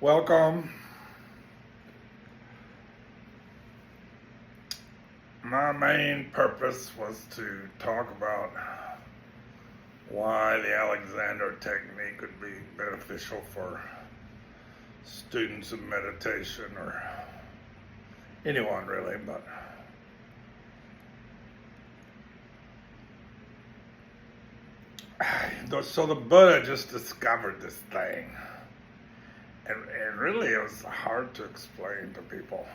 Welcome. My main purpose was to talk about why the Alexander technique would be beneficial for students of meditation or anyone really, but so the Buddha just discovered this thing, and really it was hard to explain to people.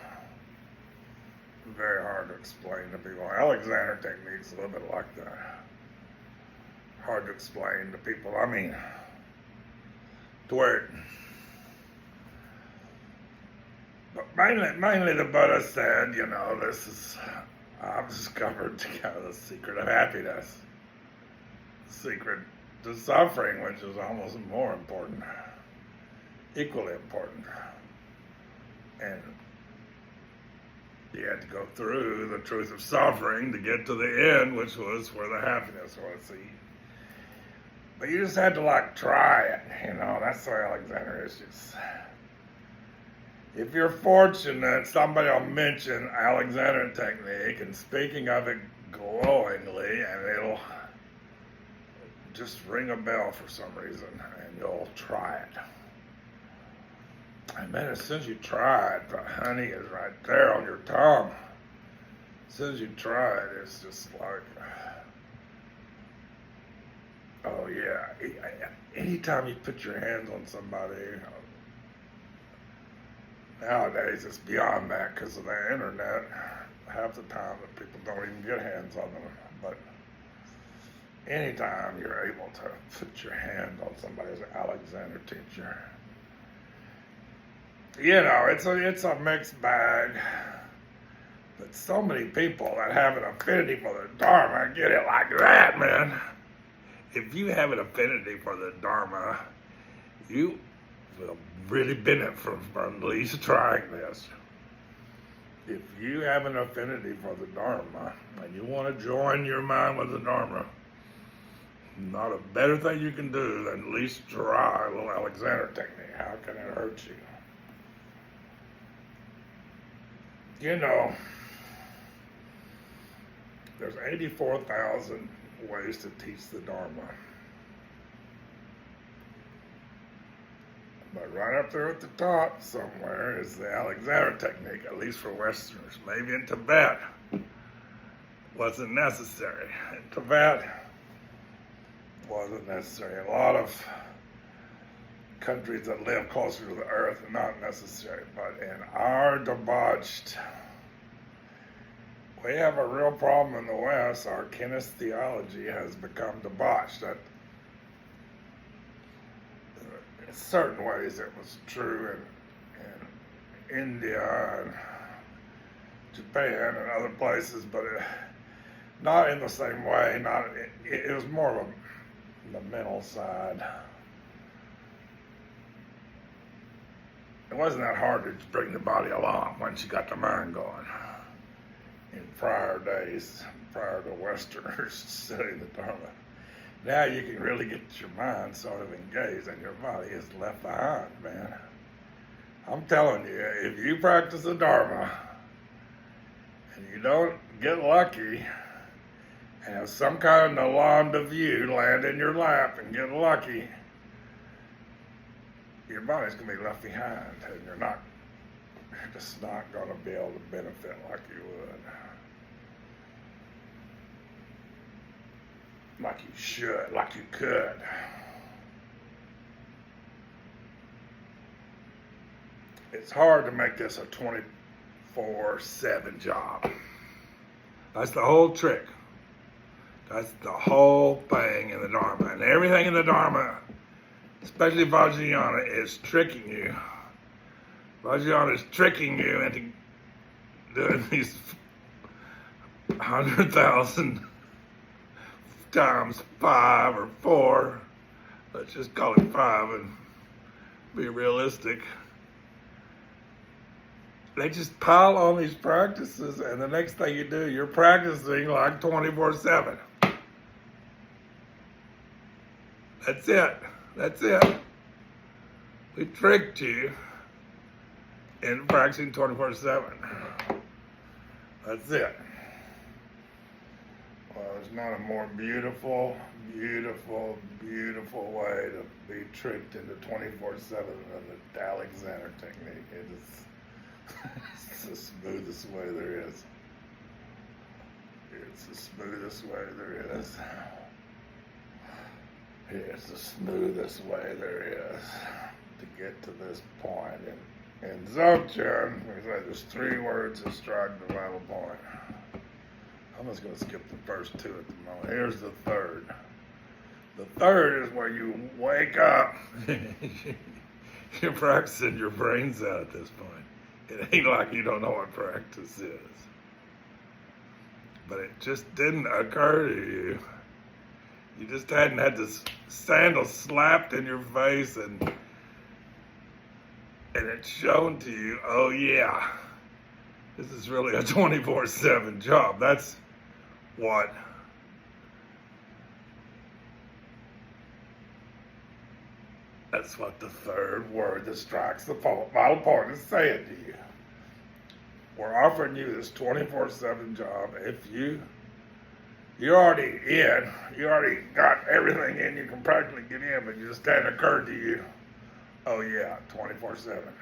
Very hard to explain to people. Alexander technique's a little bit like that. Hard to explain to people. I mean, to where, but mainly the Buddha said, I've discovered kind of the secret of happiness, the secret to suffering, which is almost more important, equally important, and you had to go through the truth of suffering to get to the end, which was where the happiness was. See, but you just had to try it, that's the way Alexander is. If you're fortunate, somebody will mention Alexander technique and speaking of it glowingly, and it'll just ring a bell for some reason, and you'll try it. And man, as soon as you try it, the honey is right there on your tongue. As soon as you try it, it's just like, oh yeah. Anytime you put your hands on somebody, nowadays it's beyond that because of the internet. Half the time that people don't even get hands on them. But anytime you're able to put your hand on somebody's Alexander teacher, it's a mixed bag. But so many people that have an affinity for the Dharma get it like that, man. If you have an affinity for the Dharma, you will really benefit from at least trying this. If you have an affinity for the Dharma and you want to join your mind with the Dharma, not a better thing you can do than at least try a little Alexander technique. How can it hurt you? There's 84,000 ways to teach the Dharma. But right up there at the top somewhere is the Alexander technique, at least for Westerners. Maybe in Tibet wasn't necessary. In Tibet wasn't necessary. A lot of countries that live closer to the earth are not necessary. But in our debauched, we have a real problem in the West. Our kinestheology has become debauched. That in certain ways it was true in India and Japan and other places, but not in the same way. It was more of the mental side. It wasn't that hard to bring the body along once you got the mind going. In prior days, prior to Westerners studying the Dharma, now you can really get your mind sort of engaged and your body is left behind, man. I'm telling you, if you practice the Dharma and you don't get lucky and have some kind of Nalanda view land in your lap and get lucky, your body's going to be left behind, and you're just not going to be able to benefit like you would. Like you should, like you could. It's hard to make this a 24/7 job. That's the whole trick. That's the whole thing in the Dharma. And everything in the Dharma, especially Vajrayana, is tricking you. Vajrayana is tricking you into doing these 100,000 times 5 or 4. Let's just call it 5 and be realistic. They just pile on these practices, and the next thing you do, you're practicing like 24/7. That's it. We tricked you and practicing 24/7. That's it. Well, there's not a more beautiful, beautiful, beautiful way to be tricked into 24/7 than the Alexander technique. It's the smoothest way there is. It's the smoothest way there is. It's the smoothest way there is to get to this point. In Dzogchen, there's 3 words that strike the vital point. I'm just going to skip the first 2 at the moment. Here's the third. The third is where you wake up. You're practicing your brains out at this point. It ain't like you don't know what practice is. But it just didn't occur to you. You just hadn't had the sandal slapped in your face and it's shown to you, oh yeah, this is really a 24/7 job. That's what the third word that strikes the vital point is saying to you. We're offering you this 24/7 job. If you're already in, you already got everything in, you can practically get in, but it just hadn't occurred to you, oh yeah, 24/7.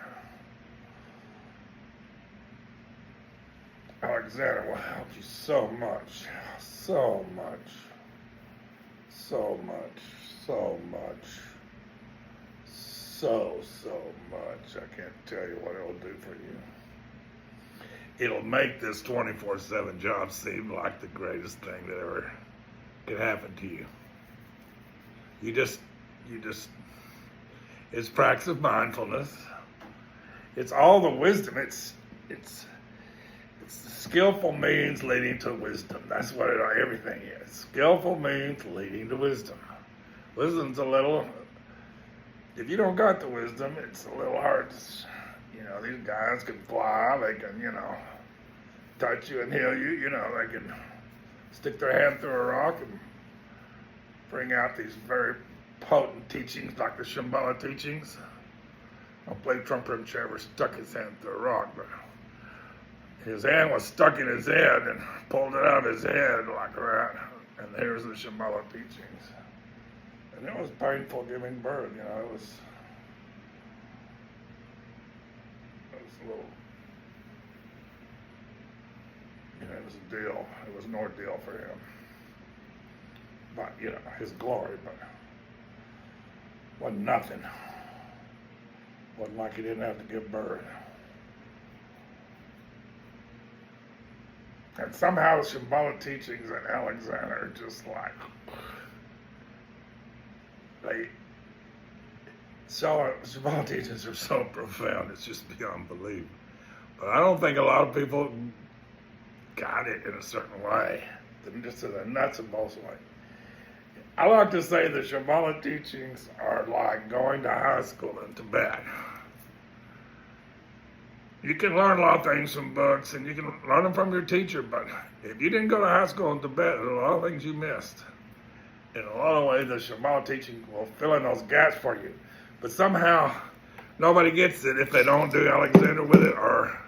Alexander will help you so much, so much, so much, so much, so much. I can't tell you what it'll do for you. It'll make this 24/7 job seem like the greatest thing that ever could happen to you. You just, it's practice of mindfulness. It's all the wisdom. It's the skillful means leading to wisdom. That's what everything is. Skillful means leading to wisdom. Wisdom's a little, if you don't got the wisdom, it's a little hard to, these guys can fly, they can, touch you and heal you, they can stick their hand through a rock and bring out these very potent teachings like the Shambhala teachings. I don't believe Trump ever stuck his hand through a rock, but his hand was stuck in his head and pulled it out of his head like that. And here's the Shambhala teachings. And it was painful giving birth, it was a little, it was a deal. It was an ordeal for him. But, his glory, but wasn't nothing. Wasn't like he didn't have to give birth. And somehow the Shambhala teachings at Alexander are just like, Shambhala teachings are so profound, it's just beyond belief. But I don't think a lot of people got it in a certain way, just in a nuts and bolts way. I like to say the Shambhala teachings are like going to high school in Tibet. You can learn a lot of things from books and you can learn them from your teacher, but if you didn't go to high school in Tibet, there are a lot of things you missed. In a lot of ways, the Shambhala teaching will fill in those gaps for you. But somehow, nobody gets it if they don't do Alexander with it or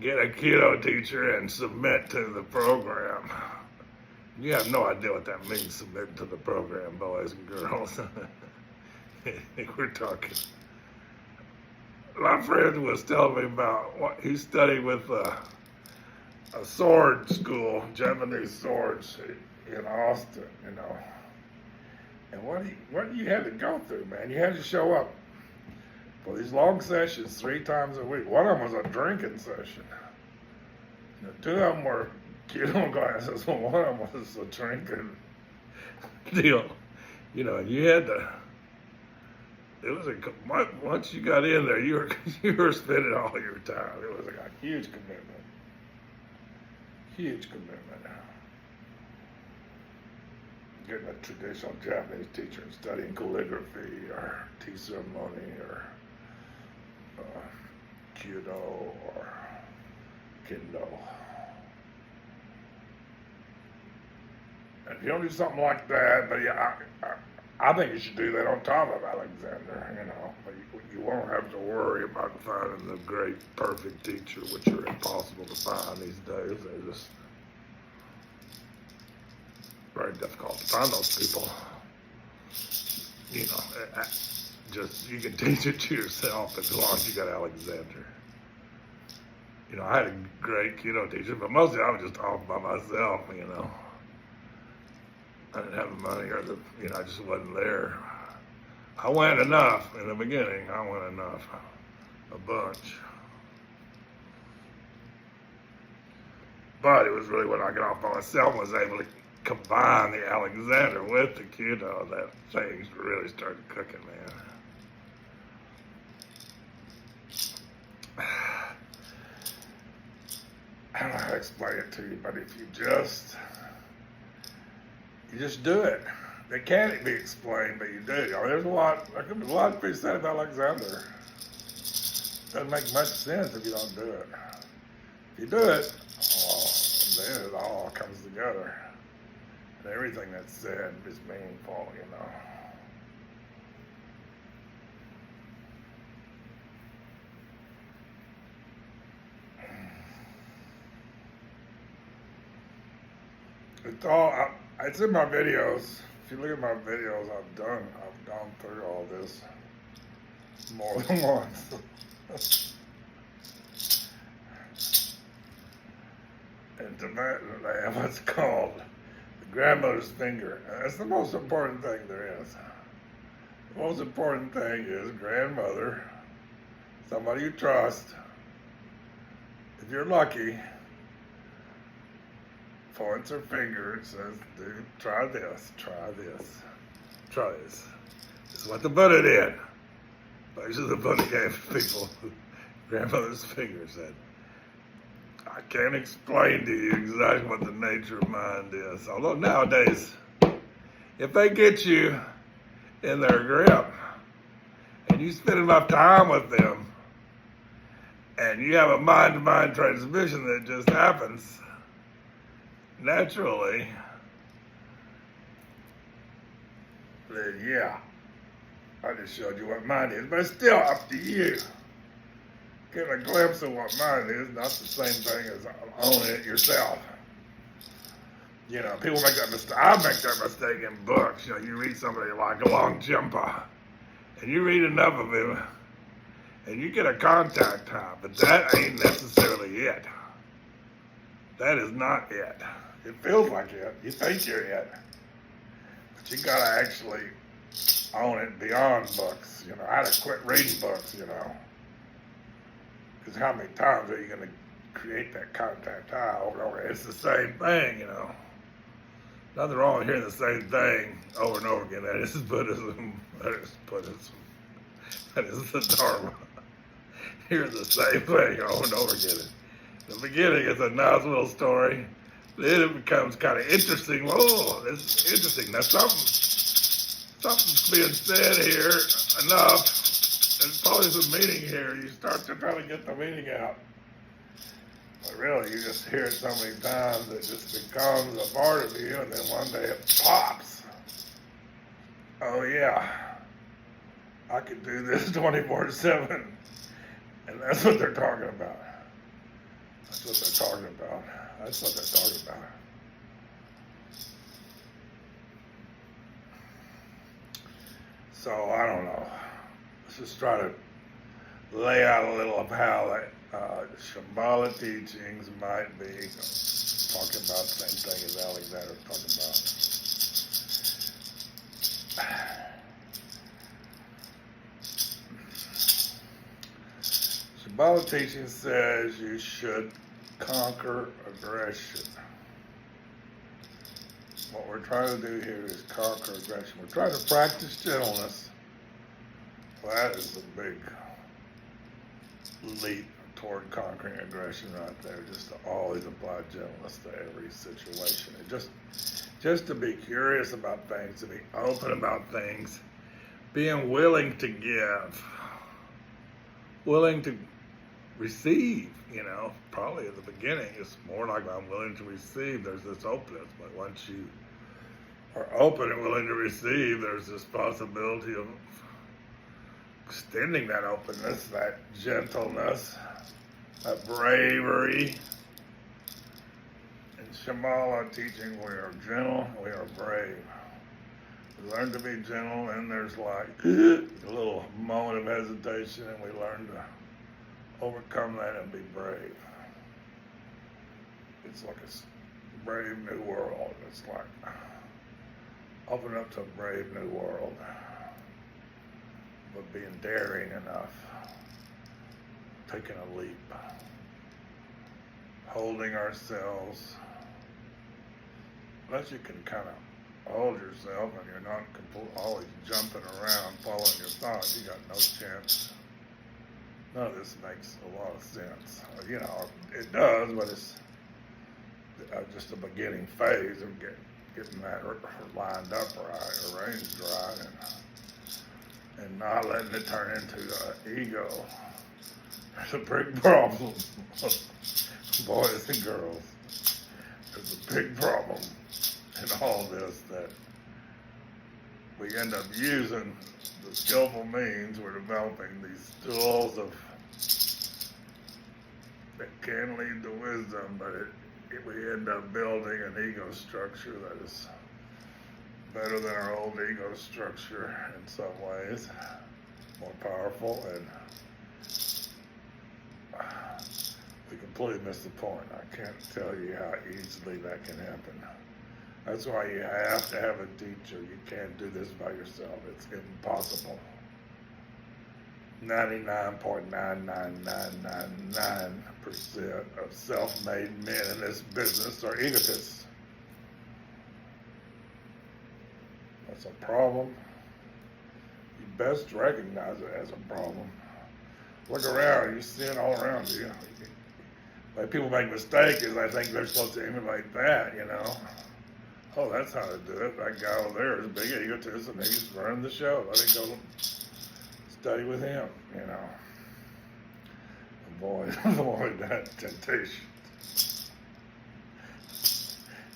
get a keto teacher and submit to the program. You have no idea what that means, submit to the program, boys and girls. We're talking. My friend was telling me about what he studied with a sword school, Japanese swords in Austin, And what you had to go through, man. You had to show up for these long sessions 3 times a week. One of them was a drinking session. 2 of them were keto classes, but one of them was a drinking deal. And you had to. It was once you got in there, you were spending all your time. It was a huge commitment. Huge commitment. Getting a traditional Japanese teacher and studying calligraphy or tea ceremony or Kyudo or Kendo. And if you don't do something like that, but I think you should do that on top of Alexander, but you won't have to worry about finding the great, perfect teacher, which are impossible to find these days. They're just very difficult to find those people. You can teach it to yourself as long as you got Alexander. I had a great keto teacher, but mostly I was just off by myself, I didn't have the money or I just wasn't there. I went enough in the beginning. A bunch. But it was really when I got off by myself and was able to combine the Alexander with the keto that things really started cooking, man. I don't know how to explain it to you, but if you just do it. It can't be explained, but you do. There could be a lot to be said about Alexander. Doesn't make much sense if you don't do it. If you do it, then it all comes together. And everything that's said is meaningful, It's in my videos. If you look at my videos, I've gone through all this more than once. In Tibetan, they have what's called the grandmother's finger. And that's the most important thing there is. The most important thing is grandmother, somebody you trust. If you're lucky, points her finger and says, dude, try this. This is what the Buddha did. Basically, the Buddha gave people grandmother's finger, said, I can't explain to you exactly what the nature of mind is. Although nowadays, if they get you in their grip and you spend enough time with them and you have a mind-to-mind transmission that just happens naturally, then yeah, I just showed you what mind is, but it's still up to you. Get a glimpse of what mind is, not the same thing as owning it yourself. People make that mistake. I make that mistake in books. You read somebody like Longchenpa, and you read enough of him, and you get a contact high, but that ain't necessarily it. That is not it. It feels like it. You think you're it. But you gotta actually own it beyond books. I had to quit reading books, Because how many times are you going to create that contact high over and over? It's the same thing, Nothing wrong with hearing the same thing over and over again. That is Buddhism. That is the Dharma. Hearing the same thing over and over again. In the beginning, it's a nice little story. Then it becomes kind of interesting. Whoa, this is interesting. Now something's being said here enough. There's probably some meaning here. You start to try to get the meaning out. But really, you just hear it so many times that it just becomes a part of you, and then one day it pops. Oh yeah, I could do this 24/7. And that's what they're talking about. That's what they're talking about. So, I don't know. Let's just try to lay out a little of how Shambhala teachings might be talking about the same thing as Alexander's talking about. Shambhala teaching says you should conquer aggression. What we're trying to do here is conquer aggression. We're trying to practice gentleness. Well, that is a big leap toward conquering aggression right there. Just to always apply gentleness to every situation. And just to be curious about things, to be open about things, being willing to give, willing to receive, probably at the beginning it's more like I'm willing to receive. There's this openness, but once you are open and willing to receive, there's this possibility of extending that openness, that gentleness, that bravery. In Shambhala teaching, we are gentle, we are brave. We learn to be gentle, and there's like a little moment of hesitation, and we learn to overcome that and be brave. It's like a brave new world. It's like open up to a brave new world, but being daring enough, taking a leap, holding ourselves. Unless you can kind of hold yourself and you're not always jumping around, following your thoughts, you got no chance. None of this makes a lot of sense. You know, it does, but it's just a beginning phase of getting that lined up right, arranged right, and not letting it turn into ego. That's a big problem. Boys and girls, there's a big problem in all this, that we end up using the skillful means. We're developing these tools that can lead to wisdom, but we end up building an ego structure that is better than our old ego structure in some ways, more powerful, and we completely miss the point. I can't tell you how easily that can happen. That's why you have to have a teacher. You can't do this by yourself. It's impossible. 99.99999% of self-made men in this business are egotists. That's a problem. You best recognize it as a problem. Look around, you see it all around you. Like, people make mistakes is I think they're supposed to emulate that, you know. Oh, that's how to do it. That guy over there is a big egotist and he's running the show. Let me go study with him, you know. Avoid that temptation.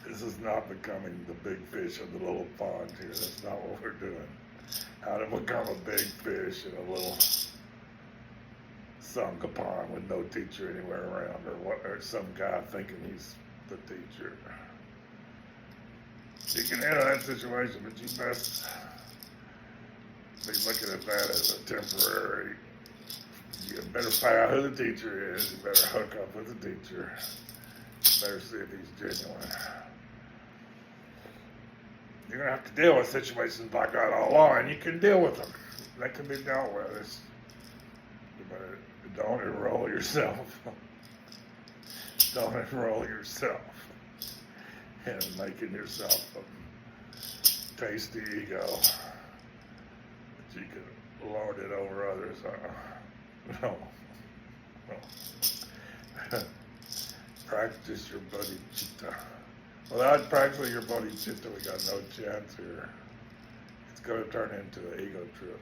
This is not becoming the big fish in the little pond here. That's not what we're doing. How to become a big fish in a little sunk pond with no teacher anywhere around, or some guy thinking he's the teacher. You can handle that situation, but you best be looking at that as a temporary. You better find out who the teacher is. You better hook up with the teacher. You better see if he's genuine. You're going to have to deal with situations like that all along, and you can deal with them. They can be dealt with. You better don't enroll yourself. Don't enroll yourself in making yourself a tasty ego that you can lord it over others. No. Practice your bodhicitta. Without practicing your bodhicitta, we got no chance here. It's going to turn into an ego trip.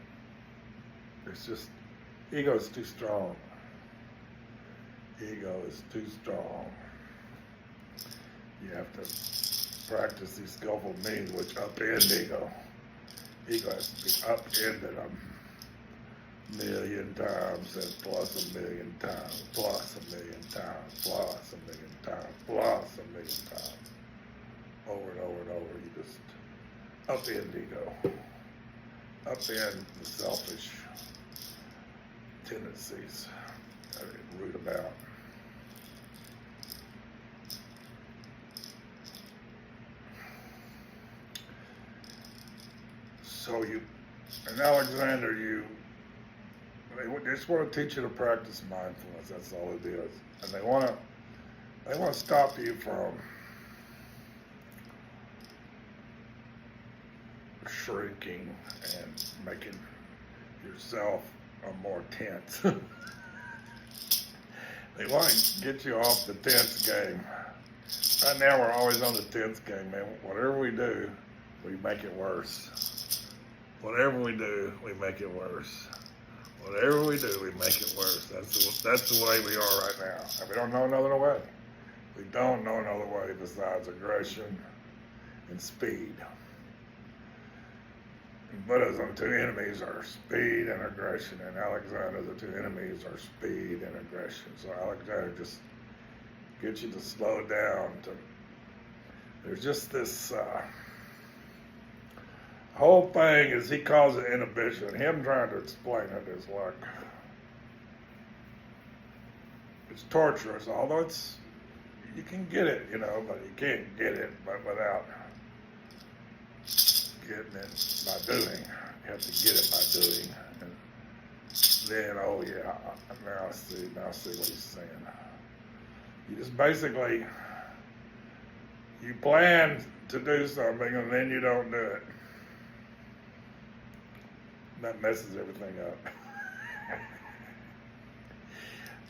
It's just, ego is too strong. Ego is too strong. You have to practice these skillful means which upend ego. Ego has to be upended a million times and plus a million times, plus a million times, plus a million times, plus a million times. Over and over and over, you just upend ego. Upend the selfish tendencies that root about. So in Alexander, they just want to teach you to practice mindfulness. That's all it is, and they want to stop you from shrinking and making yourself a more tense. They want to get you off the tense game. Right now, we're always on the tense game, man. Whatever we do, we make it worse. Whatever we do, we make it worse. Whatever we do, we make it worse. That's the way we are right now. And we don't know another way. We don't know another way besides aggression and speed. Buddhism, two enemies are speed and aggression. In Alexander, the two enemies are speed and aggression. So Alexander just gets you to slow down. There's just this whole thing is he calls it inhibition. Him trying to explain it is like, it's torturous, although you can get it, but you can't get it without getting it by doing. You have to get it by doing. And then, oh yeah, now I see what he's saying. You just basically, you plan to do something and then you don't do it. That messes everything up.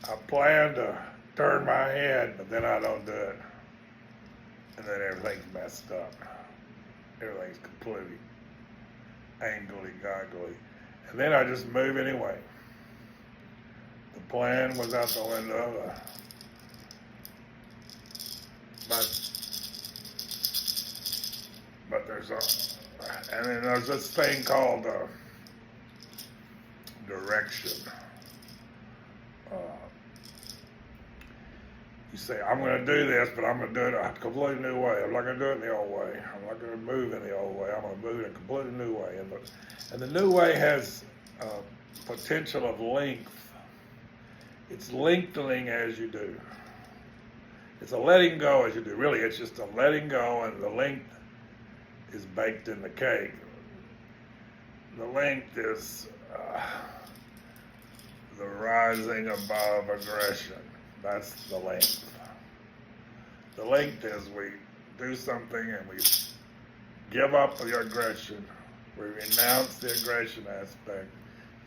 I plan to turn my head, but then I don't do it. And then everything's messed up. Everything's completely angly-gongly. And then I just move anyway. The plan was out the window. But and then there's this thing called direction. You say, I'm going to do this, but I'm going to do it a completely new way. I'm not going to do it the old way. I'm not going to move in the old way. I'm going to move in a completely new way. And the new way has potential of length. It's lengthening as you do. It's a letting go as you do. Really, it's just a letting go, and the length is baked in the cake. The length is the rising above aggression. That's the length. The length is we do something and we give up the aggression. We renounce the aggression aspect.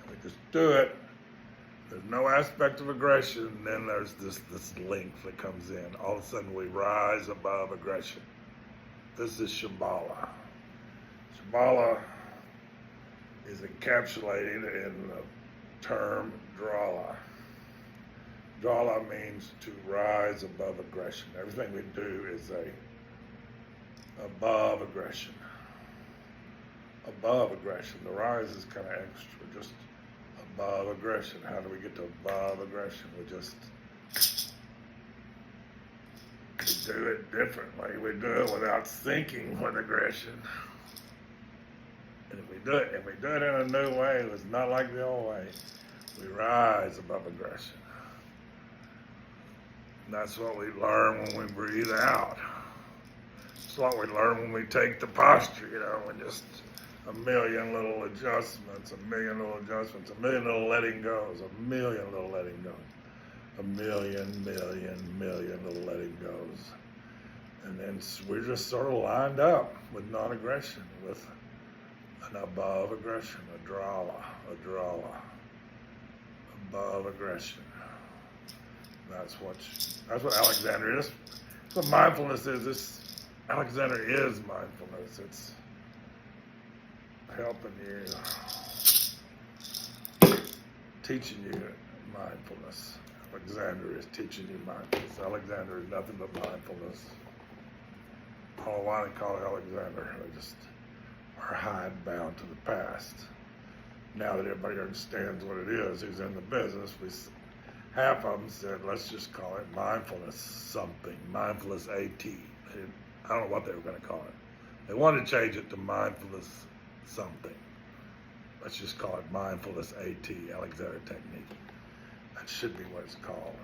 And we just do it. There's no aspect of aggression. Then there's this length that comes in. All of a sudden we rise above aggression. This is Shambhala. Shambhala is encapsulated in the term drala. Drala means to rise above aggression. Everything we do is above aggression. Above aggression. The rise is kind of extra, just above aggression. How do we get to above aggression? We do it differently. We do it without thinking with aggression. And if we do it in a new way, it's not like the old way. We rise above aggression. And that's what we learn when we breathe out. It's what we learn when we take the posture, and just a million little adjustments, a million little letting goes, a million little letting goes, a million little letting goes. And then we're just sort of lined up with non-aggression, with an above aggression, a drala, above aggression. That's what Alexander is. That's what mindfulness is. Alexander is mindfulness. It's helping you, teaching you mindfulness. Alexander is teaching you mindfulness. Alexander is nothing but mindfulness. I don't know why they call it Alexander. They just are hidebound to the past. Now that everybody understands what it is, who's in the business, half of them said, let's just call it mindfulness something, mindfulness AT. I don't know what they were going to call it. They wanted to change it to mindfulness something. Let's just call it mindfulness AT, Alexander technique. That should be what it's called.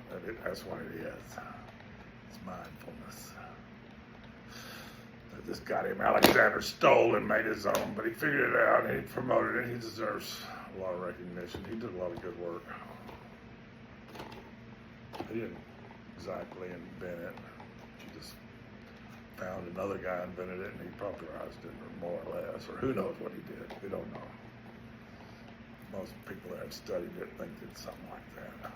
That's what it is. It's mindfulness. This goddamn Alexander stole and made his own, but he figured it out and he promoted it. He deserves a lot of recognition. He did a lot of good work. He didn't exactly invent it. He just found another guy invented it and he popularized it, or more or less, or who knows what he did. We don't know. Most people that have studied it think it's something like that.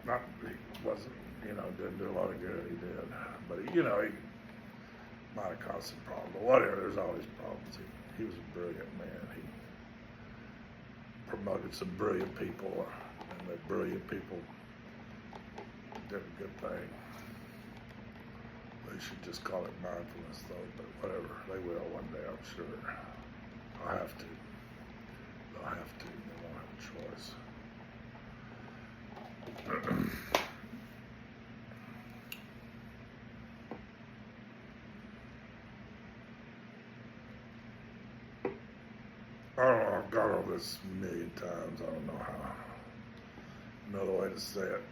Not, he wasn't, didn't do a lot of good. He did, but he might have caused some problems. But whatever, there's always problems. He was a brilliant man. He promoted some brilliant people, and the brilliant people did a good thing. They should just call it mindfulness, though, but whatever. They will one day, I'm sure. I'll have to. They'll have to. They won't have a choice. I don't know, I've got all this a million times. I don't know how. Another way to say it.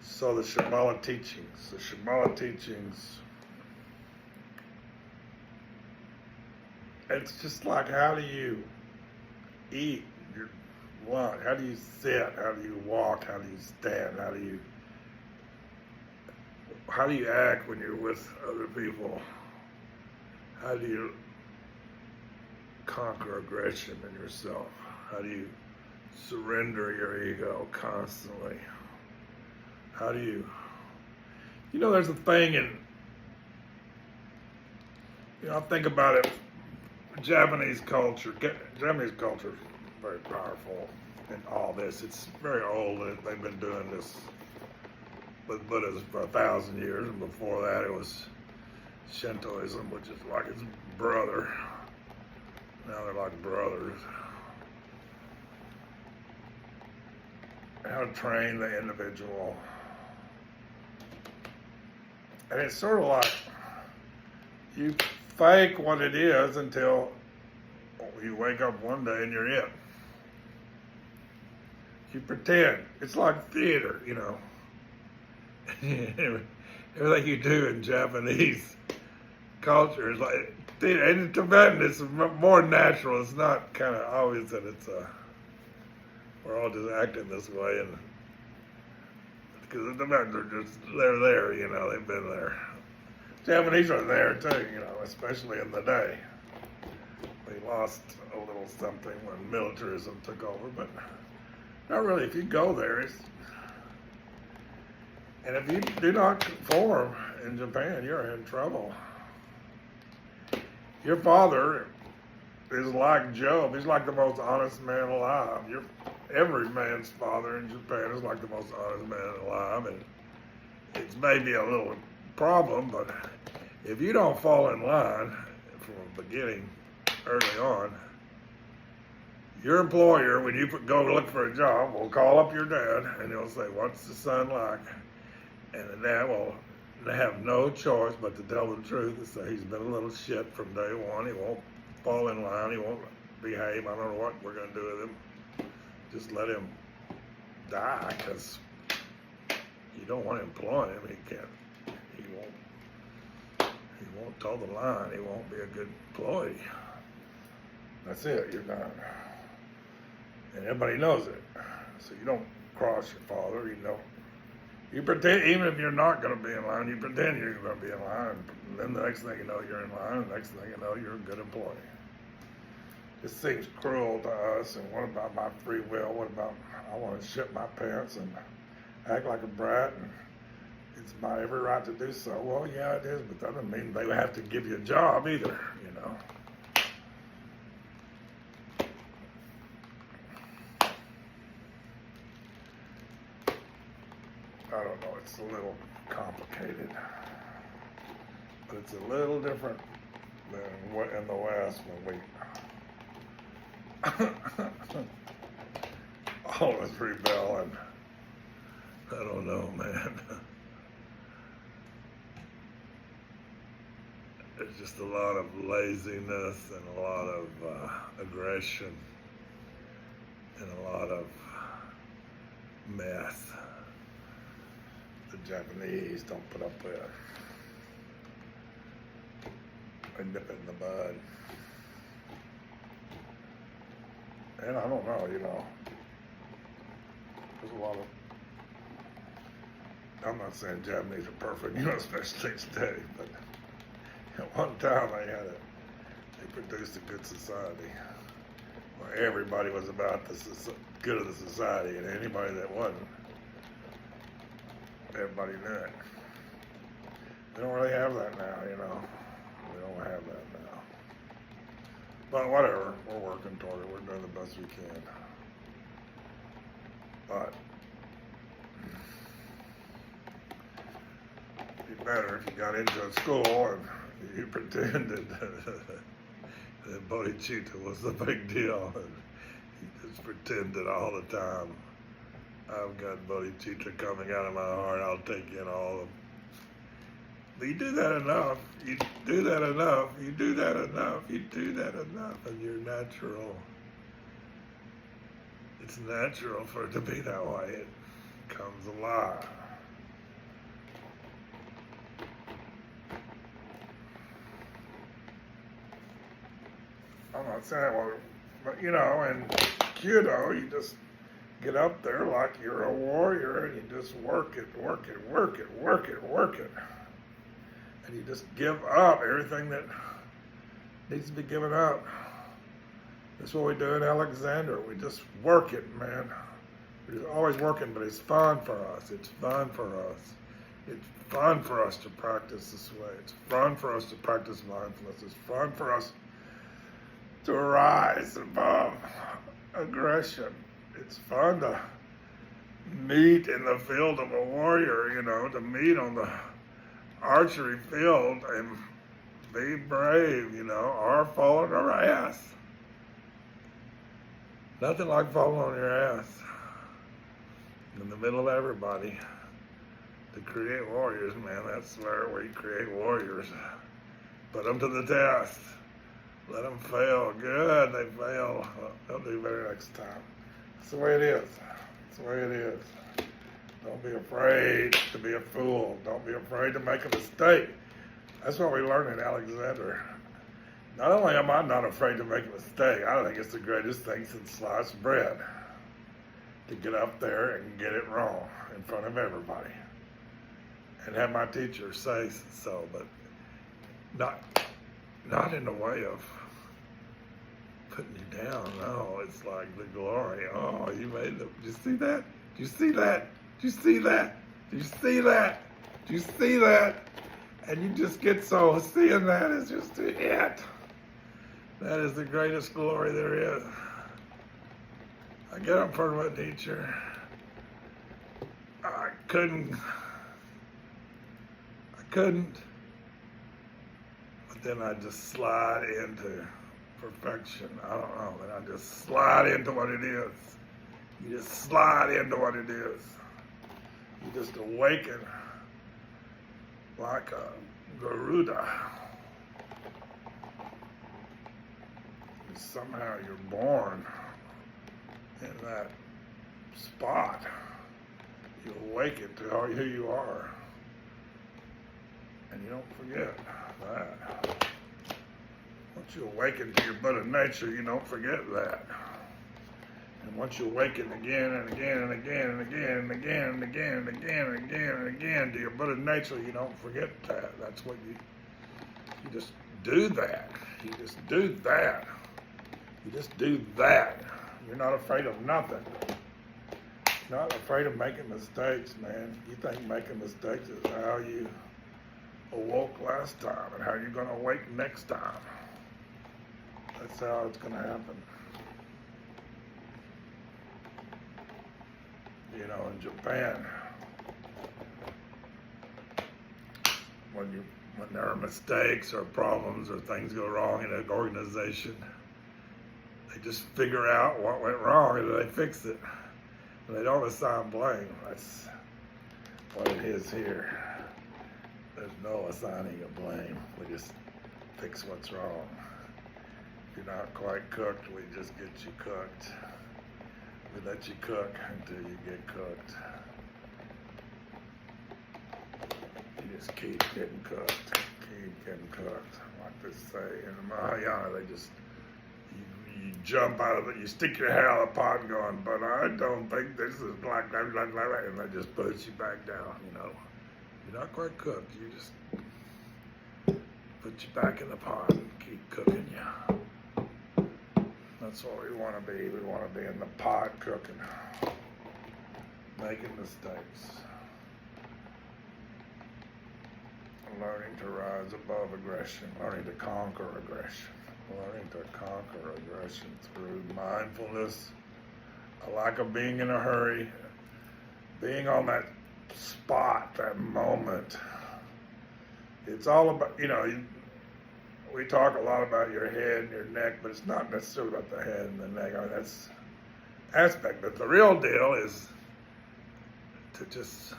So the Shambhala teachings, it's just like, how do you eat your lunch? How do you sit? How do you walk? How do you stand? How do you act when you're with other people? How do you conquer aggression in yourself? How do you surrender your ego constantly? How do you, there's a thing I think about it, Japanese culture is very powerful in all this. It's very old. They've been doing this with Buddhism for 1,000 years, and before that it was Shintoism, which is like his brother. Now they're like brothers. How to train the individual. And it's sort of like you fake what it is until you wake up one day and you're it. You pretend. It's like theater, Everything you do in Japanese culture is like theater. And in Tibetan, it's more natural. It's not kind of always that we're all just acting this way, and because the Tibetans are they're there, they've been there. Japanese are there too, especially in the day. We lost a little something when militarism took over, but not really. If you go there, and if you do not conform in Japan, you're in trouble. Your father is like Job. He's like the most honest man alive. Every man's father in Japan is like the most honest man alive, and it's maybe a little problem, but if you don't fall in line from the beginning, early on, your employer, when you go look for a job, will call up your dad, and he'll say, "What's the son like?" And the dad will have no choice but to tell the truth and say he's been a little shit from day one. He won't fall in line. He won't behave. I don't know what we're going to do with him. Just let him die, because you don't want to employ him. He won't toe the line. He won't be a good employee. That's it. You're done. And everybody knows it. So you don't cross your father. You pretend, even if you're not going to be in line, you pretend you're going to be in line. And then the next thing you know, you're in line. And the next thing you know, you're a good employee. It seems cruel to us. And what about my free will? What about I want to shit my pants and act like a brat? And it's my every right to do so. Well, yeah, it is, but that doesn't mean they have to give you a job either, I don't know, it's a little complicated, but it's a little different than what in the West when we all of us rebel, and I don't know, man. There's just a lot of laziness and a lot of aggression and a lot of mess. The Japanese don't put up with. They nip it in the bud. And I don't know, there's a lot of, I'm not saying Japanese are perfect, especially today, but at one time they produced a good society where everybody was about the good of the society, and anybody that wasn't, everybody knew it. We don't really have that now, We don't have that now. But whatever, we're working toward it. We're doing the best we can. But be better if you got into a school and you pretended that bodhicitta was the big deal. And you just pretended all the time. I've got bodhicitta coming out of my heart. I'll take in all of. But you do that enough. You do that enough. You do that enough. You do that enough, and you're natural. It's natural for it to be that way. It comes alive. I'm not saying, well, but you know, in Kyudo, you just get up there like you're a warrior and you just work it. And you just give up everything that needs to be given up. That's what we do in Alexander. We just work it, man. We're always working, but it's fun for us. It's fun for us. It's fun for us to practice this way. It's fun for us to practice mindfulness. It's fun for us to rise above aggression. It's fun to meet in the field of a warrior, you know, to meet on the archery field and be brave, you know, or fall on our ass. Nothing like falling on your ass in the middle of everybody. To create warriors, man, that's where we create warriors. Put them to the test. Let them fail. Good, they fail. They'll do better next time. That's the way it is. That's the way it is. Don't be afraid to be a fool. Don't be afraid to make a mistake. That's what we learn in Alexander. Not only am I not afraid to make a mistake, I think it's the greatest thing since sliced bread to get up there and get it wrong in front of everybody and have my teacher say so, but not in the way of putting you down. No, it's like the glory. Oh, you made the. Do you see that? Do you see that? Do you see that? Do you see that? Do you see that? And you just get so, seeing that is just it. That is the greatest glory there is. I get up in front of my teacher. I couldn't. But then I just slide into perfection. I don't know. Then I just slide into what it is. You just slide into what it is. You just awaken like a Garuda. And somehow you're born in that spot. You awaken to who you are. And you don't forget that. Once you awaken to your Buddha nature, you don't forget that. And once you awaken again and again and again and again and again and again and again and again and again to your Buddha nature, you don't forget that. That's what you just do that. You just do that. You just do that. You're not afraid of nothing. Not afraid of making mistakes, man. You think making mistakes is how you awoke last time and how you're going to awake next time. That's how it's going to happen. You know, in Japan, when there are mistakes or problems or things go wrong in an organization, they just figure out what went wrong and they fix it. And they don't assign blame. That's what it is here. There's no assigning of blame. We just fix what's wrong. If you're not quite cooked, we just get you cooked. We let you cook until you get cooked. You just keep getting cooked. Keep getting cooked. Like they say in the Mahayana, they just, you jump out of it, you stick your head out of the pot and going, but I don't think this is black, and they just push you back down, you know. You're not quite cooked. You just put you back in the pot and keep cooking you. That's what we want to be. We want to be in the pot cooking, making mistakes, learning to rise above aggression, learning to conquer aggression, learning to conquer aggression through mindfulness, a lack of being in a hurry, being on that spot, that moment, It's all about, we talk a lot about your head and your neck, but it's not necessarily about the head and the neck. I mean, that's aspect, but the real deal is to just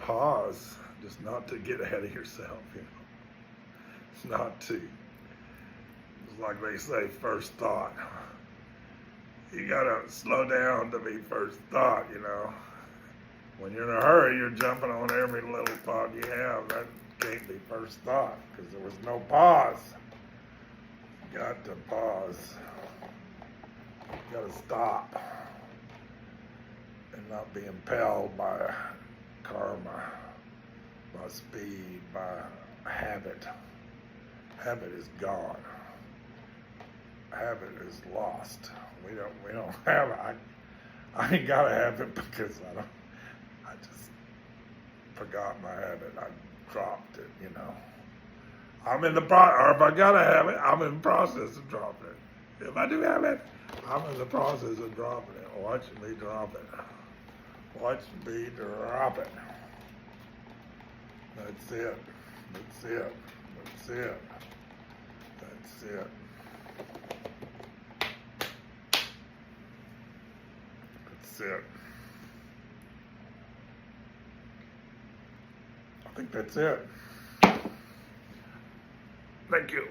pause, just not to get ahead of yourself, It's not to, it's like they say, first thought. You gotta slow down to be first thought, When you're in a hurry, you're jumping on every little thought you have. That can't be first thought, because there was no pause. You got to pause. You gotta stop and not be impelled by karma, by speed, by habit. Habit is gone. Habit is lost. We don't have it. I ain't got a habit because I just forgot my habit. I dropped it, I'm in the or if I got a habit, I'm in the process of dropping it. If I do have it, I'm in the process of dropping it. Watch me drop it. Watch me drop it. That's it. That's it. That's it. That's it. That's it. I think that's it. Thank you.